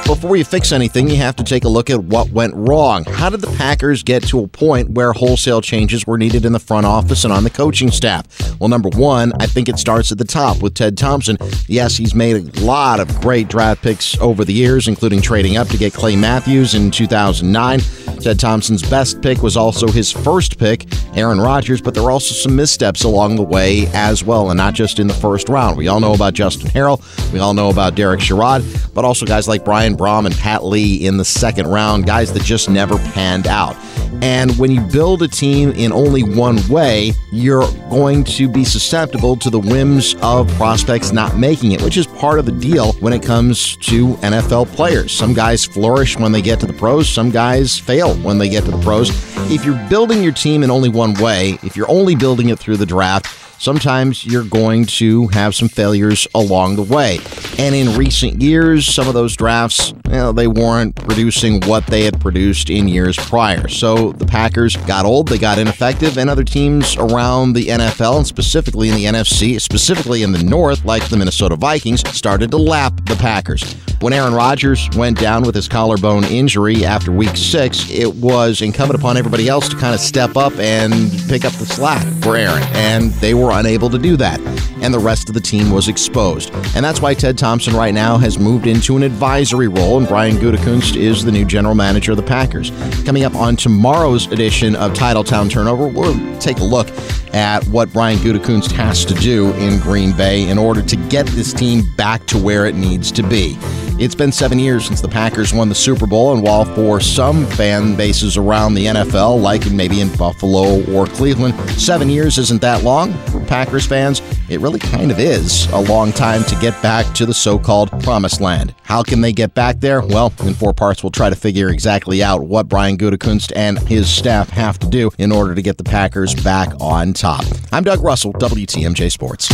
Before you fix anything, you have to take a look at what went wrong. How did the Packers get to a point where wholesale changes were needed in the front office and on the coaching staff? Well, number one, I think it starts at the top with Ted Thompson. Yes, he's made a lot of great draft picks over the years, including trading up to get Clay Matthews in 2009. Ted Thompson's best pick was also his first pick, Aaron Rodgers, but there were also some missteps along the way as well, and not just in the first round. We all know about Justin Harrell. We all know about Derek Sherrod, but also guys like Brian Braum and Pat Lee in the second round, guys that just never panned out. And when you build a team in only one way, you're going to be susceptible to the whims of prospects not making it, which is part of the deal when it comes to NFL players. Some guys flourish when they get to the pros. Some guys fail when they get to the pros. If you're building your team in only one way, if you're only building it through the draft, sometimes you're going to have some failures along the way. And in recent years, some of those drafts, they weren't producing what they had produced in years prior. So the Packers got old, they got ineffective, and other teams around the NFL, and specifically in the NFC, specifically in the North, like the Minnesota Vikings, started to lap the Packers. When Aaron Rodgers went down with his collarbone injury after Week 6, it was incumbent upon everybody else to kind of step up and pick up the slack for Aaron, and they were unable to do that, and the rest of the team was exposed. And that's why Ted Thompson right now has moved into an advisory role, and Brian Gutekunst is the new general manager of the Packers. Coming up on tomorrow's edition of Titletown Turnover, we'll take a look at what Brian Gutekunst has to do in Green Bay in order to get this team back to where it needs to be. It's been 7 years since the Packers won the Super Bowl, and while for some fan bases around the NFL, like maybe in Buffalo or Cleveland, 7 years isn't that long. For Packers fans, it really kind of is a long time to get back to the so-called promised land. How can they get back there? Well, in 4 parts, we'll try to figure exactly out what Brian Gutekunst and his staff have to do in order to get the Packers back on top. I'm Doug Russell, WTMJ Sports.